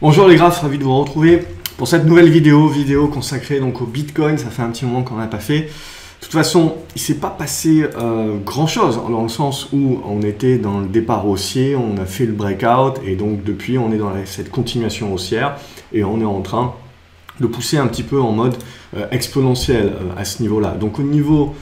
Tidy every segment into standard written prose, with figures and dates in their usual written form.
Bonjour les graphes, ravi de vous retrouver pour cette nouvelle vidéo consacrée donc au Bitcoin. Ça fait un petit moment qu'on n'a pas fait. De toute façon, il ne s'est pas passé grand chose dans le sens où on était dans le départ haussier, on a fait le breakout et donc depuis on est dans cette continuation haussière et on est en train de pousser un petit peu en mode exponentiel à ce niveau-là. Donc au niveau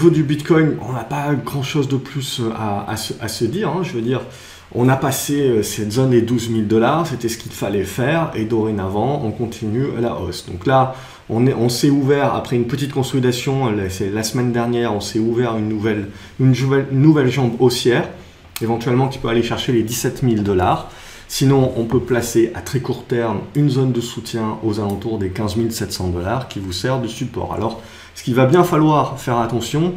du Bitcoin, on n'a pas grand chose de plus à se dire, hein. Je veux dire, on a passé cette zone des 12 000 $, c'était ce qu'il fallait faire, et dorénavant, on continue à la hausse. Donc là, on s'est ouvert, après une petite consolidation, la semaine dernière, on s'est ouvert une nouvelle jambe haussière, éventuellement qui peut aller chercher les 17 000 $. Sinon, on peut placer à très court terme une zone de soutien aux alentours des 15 700 $ qui vous sert de support. Alors, ce qu'il va bien falloir faire attention,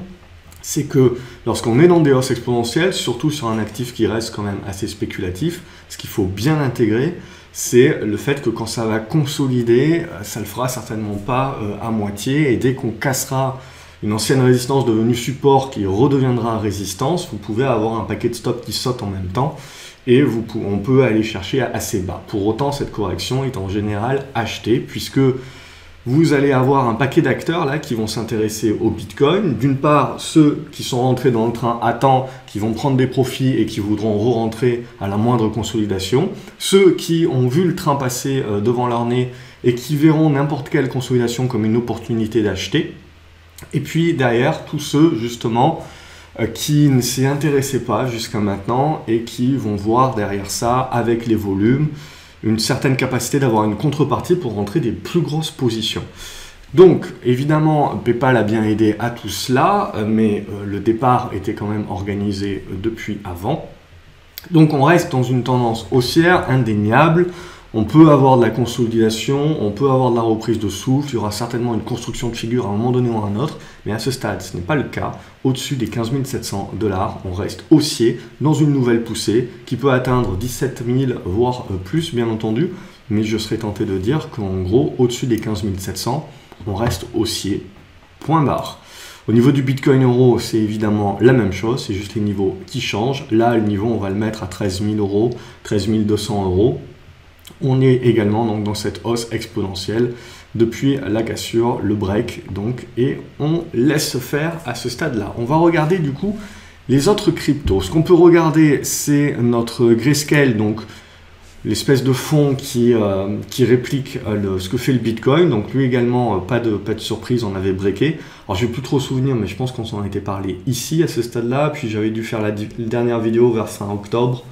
c'est que lorsqu'on est dans des hausses exponentielles, surtout sur un actif qui reste quand même assez spéculatif, ce qu'il faut bien intégrer, c'est le fait que quand ça va consolider, ça ne le fera certainement pas à moitié, et dès qu'on cassera une ancienne résistance devenue support qui redeviendra résistance, vous pouvez avoir un paquet de stops qui saute en même temps, et on peut aller chercher assez bas. Pour autant, cette correction est en général achetée, puisque vous allez avoir un paquet d'acteurs là qui vont s'intéresser au Bitcoin. D'une part, ceux qui sont rentrés dans le train à temps, qui vont prendre des profits et qui voudront re-rentrer à la moindre consolidation. Ceux qui ont vu le train passer devant leur nez et qui verront n'importe quelle consolidation comme une opportunité d'acheter. Et puis derrière, tous ceux justement qui ne s'y intéressaient pas jusqu'à maintenant et qui vont voir derrière ça, avec les volumes, une certaine capacité d'avoir une contrepartie pour rentrer des plus grosses positions. Donc, évidemment, PayPal a bien aidé à tout cela, mais le départ était quand même organisé depuis avant. Donc, on reste dans une tendance haussière indéniable. On peut avoir de la consolidation, on peut avoir de la reprise de souffle, il y aura certainement une construction de figure à un moment donné ou à un autre, mais à ce stade, ce n'est pas le cas. Au-dessus des 15 700 $, on reste haussier dans une nouvelle poussée qui peut atteindre 17 000, voire plus, bien entendu, mais je serais tenté de dire qu'en gros, au-dessus des 15 700, on reste haussier, point barre. Au niveau du Bitcoin euro, c'est évidemment la même chose, c'est juste les niveaux qui changent. Là, le niveau, on va le mettre à 13 000 €, 13 200 €. On est également donc dans cette hausse exponentielle depuis la cassure, le break, donc, et on laisse faire à ce stade-là. On va regarder du coup les autres cryptos. Ce qu'on peut regarder, c'est notre Grayscale, donc l'espèce de fonds qui réplique ce que fait le Bitcoin. Donc lui également, pas de surprise, on avait breaké. Alors je n'ai plus trop souvenir, mais je pense qu'on s'en était parlé ici à ce stade-là. Puis j'avais dû faire la dernière vidéo vers fin octobre.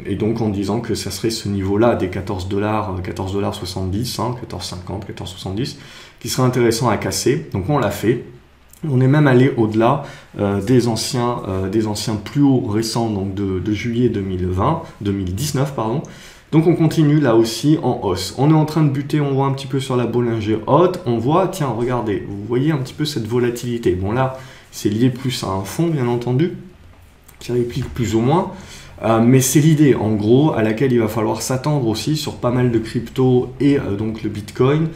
Et donc en disant que ça serait ce niveau-là des 14 $, 14,70 $, hein, 14,50, 14,70, qui serait intéressant à casser. Donc on l'a fait. On est même allé au-delà des anciens plus hauts récents, donc de juillet 2019, pardon. Donc on continue là aussi en hausse. On est en train de buter, on voit un petit peu sur la Bollinger haute. On voit, tiens, regardez, vous voyez un petit peu cette volatilité. Bon là, c'est lié plus à un fond, bien entendu, qui réplique plus ou moins. Mais c'est l'idée en gros à laquelle il va falloir s'attendre aussi sur pas mal de cryptos et donc le Bitcoin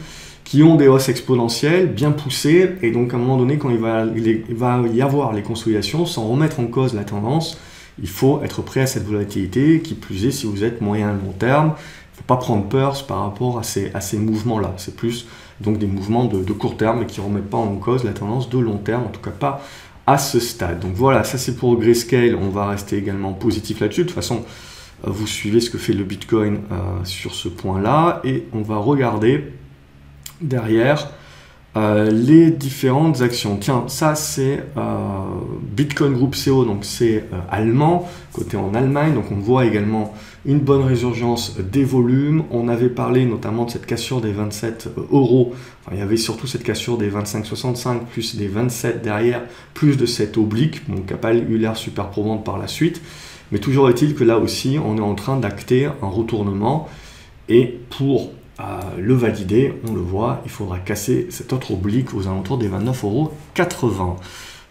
qui ont des hausses exponentielles bien poussées, et donc à un moment donné quand il va y avoir les consolidations, sans remettre en cause la tendance, il faut être prêt à cette volatilité, qui plus est si vous êtes moyen à long terme. Il ne faut pas prendre peur par rapport à ces mouvements-là, c'est plus donc des mouvements de court terme mais qui ne remettent pas en cause la tendance de long terme, en tout cas pas à ce stade. Donc voilà, ça c'est pour Grayscale, on va rester également positif là-dessus. De toute façon, vous suivez ce que fait le Bitcoin sur ce point-là, et on va regarder derrière les différentes actions. Tiens, ça c'est Bitcoin Group CO, donc c'est allemand, côté en Allemagne, donc on voit également une bonne résurgence des volumes. On avait parlé notamment de cette cassure des 27 €, enfin, il y avait surtout cette cassure des 25,65 plus des 27 derrière, plus de cette oblique, bon, qui n'a pas eu l'air super probante par la suite, mais toujours est-il que là aussi on est en train d'acter un retournement, et pour le valider, on le voit, il faudra casser cette autre oblique aux alentours des 29,80 €.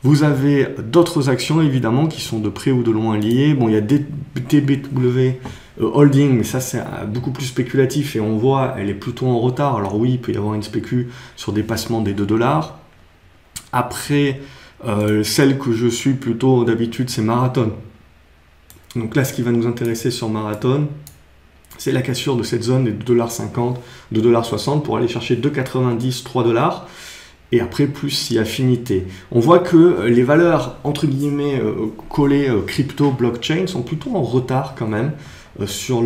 Vous avez d'autres actions évidemment qui sont de près ou de loin liées. Bon, il y a TBW Holding, mais ça c'est beaucoup plus spéculatif, et on voit elle est plutôt en retard. Alors oui, il peut y avoir une spécu sur dépassement des 2 $. Après, celle que je suis plutôt d'habitude, c'est Marathon. Donc là, ce qui va nous intéresser sur Marathon, c'est la cassure de cette zone des 2,50 $, 2,60 $ pour aller chercher 2,90 $, 3 $. Et après, plus si affinité. On voit que les valeurs, entre guillemets, collées crypto, blockchain, sont plutôt en retard quand même sur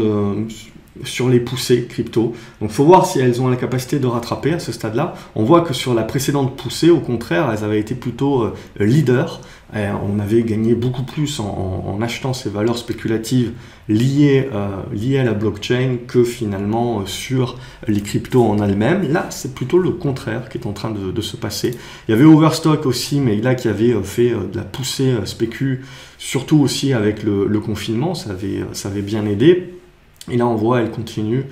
les poussées crypto. Donc il faut voir si elles ont la capacité de rattraper à ce stade-là. On voit que sur la précédente poussée, au contraire, elles avaient été plutôt leaders. On avait gagné beaucoup plus en achetant ces valeurs spéculatives liées à la blockchain que finalement sur les cryptos en elles-mêmes. Là, c'est plutôt le contraire qui est en train de se passer. Il y avait Overstock aussi, mais là qui avait fait de la poussée spécu, surtout aussi avec le confinement, ça avait bien aidé. Et là, on voit, elle continue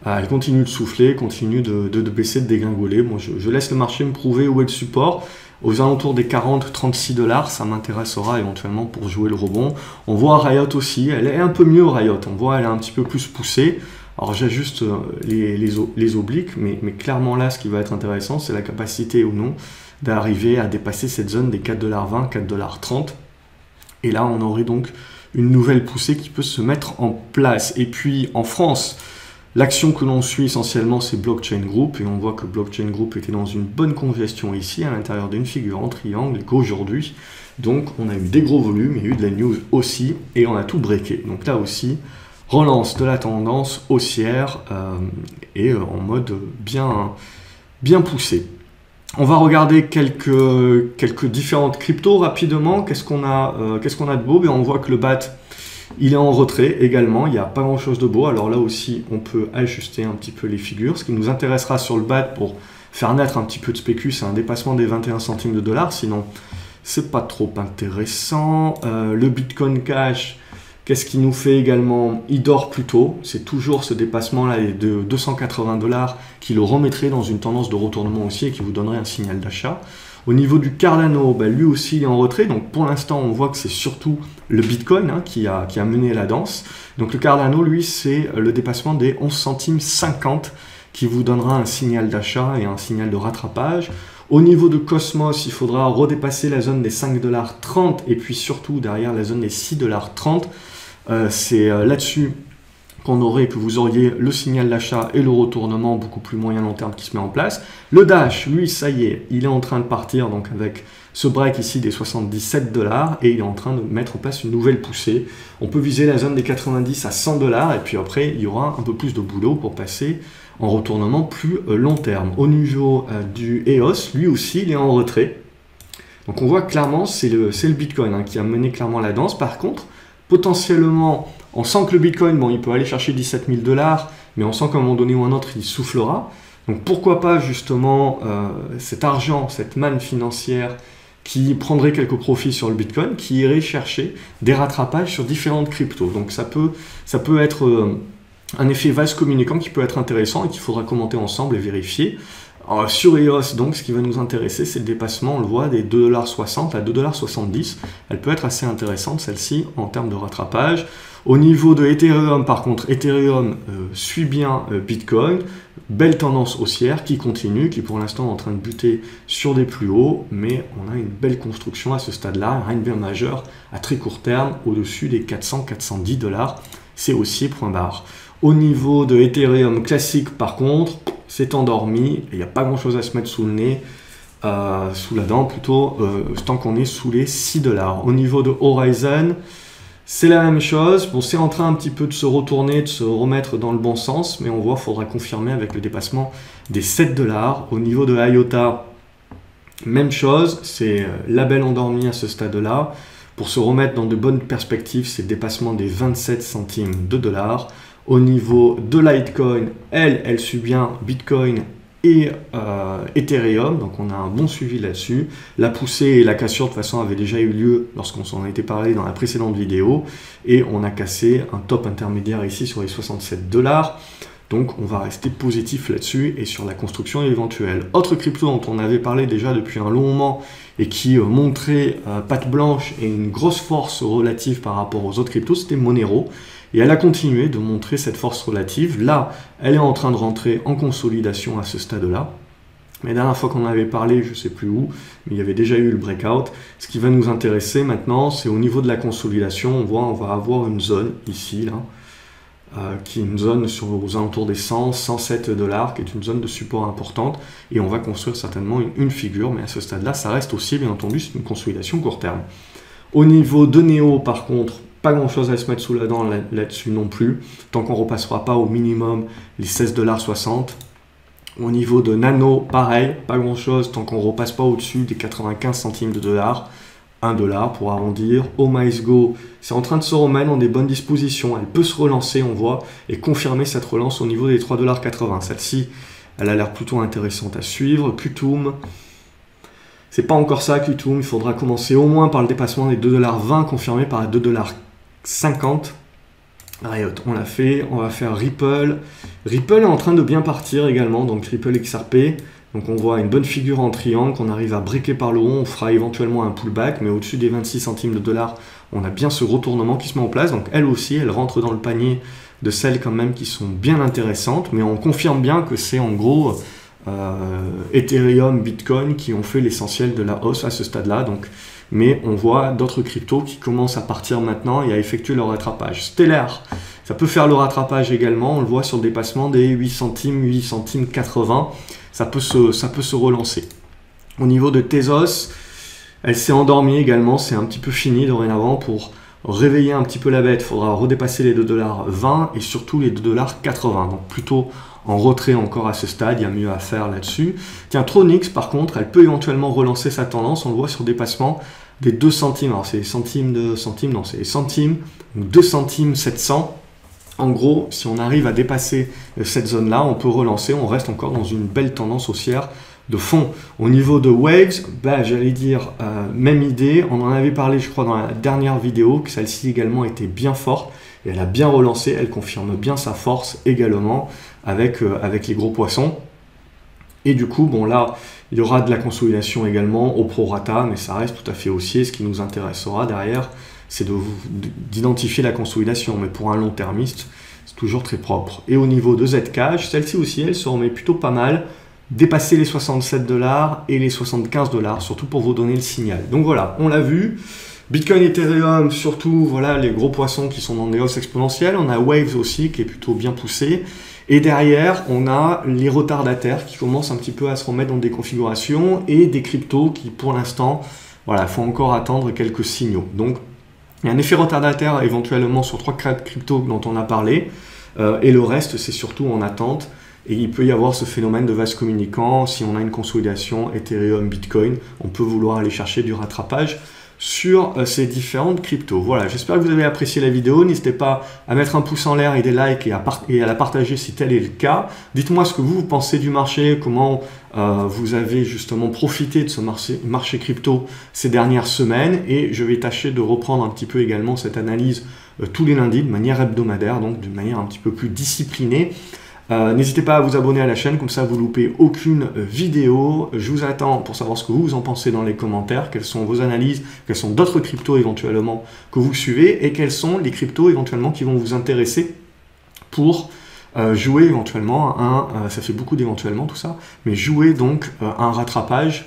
de souffler, continue de baisser, de dégringoler. Bon, je laisse le marché me prouver où est le support. Aux alentours des 40-36 $, ça m'intéressera éventuellement pour jouer le rebond. On voit Riot aussi, elle est un peu mieux Riot. On voit elle est un petit peu plus poussée. Alors j'ajuste les obliques, mais clairement là, ce qui va être intéressant, c'est la capacité ou non d'arriver à dépasser cette zone des 4,20 $, 4,30 $. Et là, on aurait donc une nouvelle poussée qui peut se mettre en place. Et puis en France, l'action que l'on suit essentiellement, c'est Blockchain Group, et on voit que Blockchain Group était dans une bonne congestion ici, à l'intérieur d'une figure en triangle, et qu'aujourd'hui, donc on a eu des gros volumes, il y a eu de la news aussi, et on a tout breaké. Donc là aussi, relance de la tendance haussière, et en mode bien poussé. On va regarder quelques différentes cryptos rapidement. Qu'est-ce qu'on a de beau? On voit que le BAT, il est en retrait également. Il n'y a pas grand-chose de beau. Alors là aussi, on peut ajuster un petit peu les figures. Ce qui nous intéressera sur le BAT pour faire naître un petit peu de spécu, c'est un dépassement des 21 centimes de dollars. Sinon, c'est pas trop intéressant. Le Bitcoin Cash, qu'est-ce qu'il nous fait également? Il dort plutôt. C'est toujours ce dépassement-là de 280 $ qui le remettrait dans une tendance de retournement aussi et qui vous donnerait un signal d'achat. Au niveau du Cardano, lui aussi il est en retrait. Donc pour l'instant, on voit que c'est surtout le Bitcoin qui a mené la danse. Donc le Cardano, lui, c'est le dépassement des 11 centimes 50 qui vous donnera un signal d'achat et un signal de rattrapage. Au niveau de Cosmos, il faudra redépasser la zone des 5,30 $ et puis surtout derrière la zone des 6,30 $. C'est là-dessus que vous auriez le signal d'achat et le retournement beaucoup plus moyen long terme qui se met en place. Le Dash, lui, ça y est, il est en train de partir donc avec ce break ici des 77 $ et il est en train de mettre en place une nouvelle poussée. On peut viser la zone des 90 à 100 $ et puis après, il y aura un peu plus de boulot pour passer en retournement plus long terme. Au niveau du EOS, lui aussi, il est en retrait. Donc on voit clairement, c'est le Bitcoin qui a mené clairement la danse. Par contre, potentiellement, on sent que le Bitcoin, il peut aller chercher 17 000 $, mais on sent qu'à un moment donné ou un autre, il soufflera. Donc pourquoi pas justement cet argent, cette manne financière qui prendrait quelques profits sur le Bitcoin, qui irait chercher des rattrapages sur différentes cryptos. Donc ça peut être un effet vase communicant qui peut être intéressant et qu'il faudra commenter ensemble et vérifier. Alors, sur EOS, donc, ce qui va nous intéresser, c'est le dépassement, on le voit, des 2,60 $ à 2,70 $. Elle peut être assez intéressante, celle-ci, en termes de rattrapage. Au niveau de Ethereum, par contre, Ethereum suit bien Bitcoin. Belle tendance haussière qui continue, qui pour l'instant est en train de buter sur des plus hauts, mais on a une belle construction à ce stade-là, rien de bien majeur à très court terme, au-dessus des 400-410 $. C'est haussier, point barre. Au niveau de Ethereum classique, par contre, c'est endormi, il n'y a pas grand-chose à se mettre sous le nez, sous la dent plutôt, tant qu'on est sous les 6 $. Au niveau de Horizon, c'est la même chose. Bon, c'est en train un petit peu de se retourner, de se remettre dans le bon sens, mais on voit qu'il faudra confirmer avec le dépassement des 7 $. Au niveau de IOTA, même chose, c'est label endormi à ce stade-là. Pour se remettre dans de bonnes perspectives, c'est le dépassement des 27 centimes de dollars. Au niveau de Litecoin, elle suit bien Bitcoin et Ethereum, donc on a un bon suivi là-dessus. La poussée et la cassure de toute façon avaient déjà eu lieu lorsqu'on s'en a été parlé dans la précédente vidéo, et on a cassé un top intermédiaire ici sur les 67 $. Donc on va rester positif là-dessus et sur la construction éventuelle. Autre crypto dont on avait parlé déjà depuis un long moment et qui montrait patte blanche et une grosse force relative par rapport aux autres cryptos, c'était Monero. Et elle a continué de montrer cette force relative. Là, elle est en train de rentrer en consolidation à ce stade-là. Mais la dernière fois qu'on en avait parlé, je ne sais plus où, mais il y avait déjà eu le breakout. Ce qui va nous intéresser maintenant, c'est au niveau de la consolidation. On voit, on va avoir une zone ici, là. qui est une zone aux alentours des 100, 107 $, qui est une zone de support importante, et on va construire certainement une figure, mais à ce stade-là, ça reste aussi, bien entendu, c'est une consolidation court terme. Au niveau de Neo, par contre, pas grand-chose à se mettre sous la dent là-dessus non plus, tant qu'on ne repassera pas au minimum les 16,60 $. Au niveau de Nano, pareil, pas grand-chose, tant qu'on ne repasse pas au-dessus des 95 centimes de $. 1 $ pour arrondir. Oh My Go, c'est en train de se remettre dans des bonnes dispositions. Elle peut se relancer, on voit, et confirmer cette relance au niveau des 3,80 $. Celle-ci, elle a l'air plutôt intéressante à suivre. Qtum, c'est pas encore ça, Qtum. Il faudra commencer au moins par le dépassement des 2,20 $, confirmé par 2,50 $. Riot, on l'a fait. On va faire Ripple. Ripple est en train de bien partir également, donc Ripple XRP. Donc on voit une bonne figure en triangle qu'on arrive à breaker par le haut, on fera éventuellement un pullback, mais au-dessus des 26 centimes de $, on a bien ce retournement qui se met en place. Donc elle aussi, elle rentre dans le panier de celles quand même qui sont bien intéressantes, mais on confirme bien que c'est en gros Ethereum, Bitcoin qui ont fait l'essentiel de la hausse à ce stade-là. Donc, mais on voit d'autres cryptos qui commencent à partir maintenant et à effectuer leur rattrapage. Stellar, ça peut faire le rattrapage également, on le voit sur le dépassement des 8 centimes 80. Ça peut se relancer. Au niveau de Tezos, elle s'est endormie également, c'est un petit peu fini dorénavant. Pour réveiller un petit peu la bête, il faudra redépasser les 2,20 $ et surtout les 2,80 $. Donc plutôt en retrait encore à ce stade, il y a mieux à faire là-dessus. Tiens, Tronix par contre, elle peut éventuellement relancer sa tendance, on le voit sur le dépassement des 2 centimes. Alors c'est les centimes de centimes, non, c'est les centimes, donc 2 centimes 700. En gros, si on arrive à dépasser cette zone-là, on peut relancer, on reste encore dans une belle tendance haussière de fond. Au niveau de Waves, j'allais dire, même idée, on en avait parlé je crois dans la dernière vidéo, que celle-ci également était bien forte, et elle a bien relancé, elle confirme bien sa force également avec les gros poissons. Et du coup, bon là, il y aura de la consolidation également au prorata, mais ça reste tout à fait haussier. Ce qui nous intéressera derrière, c'est d'identifier la consolidation, mais pour un long termiste, c'est toujours très propre. Et au niveau de Zcash, celle-ci aussi, elle se remet plutôt pas mal, dépasser les 67 $ et les 75 $, surtout pour vous donner le signal. Donc voilà, on l'a vu, Bitcoin, Ethereum, surtout, voilà, les gros poissons qui sont dans des hausses exponentielles. On a Waves aussi, qui est plutôt bien poussé. Et derrière, on a les retardataires qui commencent un petit peu à se remettre dans des configurations et des cryptos qui, pour l'instant, voilà, il faut encore attendre quelques signaux. Donc, il y a un effet retardataire éventuellement sur 3-4 cryptos dont on a parlé, et le reste, c'est surtout en attente. Et il peut y avoir ce phénomène de vase communicant. Si on a une consolidation Ethereum, Bitcoin, on peut vouloir aller chercher du rattrapage sur ces différentes cryptos. Voilà, j'espère que vous avez apprécié la vidéo. N'hésitez pas à mettre un pouce en l'air et des likes et à la partager si tel est le cas. Dites-moi ce que vous pensez du marché, comment vous avez justement profité de ce marché crypto ces dernières semaines, et je vais tâcher de reprendre un petit peu également cette analyse tous les lundis de manière hebdomadaire, donc d'une manière un petit peu plus disciplinée. N'hésitez pas à vous abonner à la chaîne, comme ça vous loupez aucune vidéo. Je vous attends pour savoir ce que vous en pensez dans les commentaires, quelles sont vos analyses, quels sont d'autres cryptos éventuellement que vous suivez, et quels sont les cryptos éventuellement qui vont vous intéresser pour jouer éventuellement ça fait beaucoup d'éventuellement tout ça, mais jouer donc un rattrapage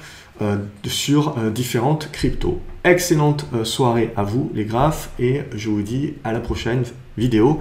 sur différentes cryptos. Excellente soirée à vous les graphes, et je vous dis à la prochaine vidéo.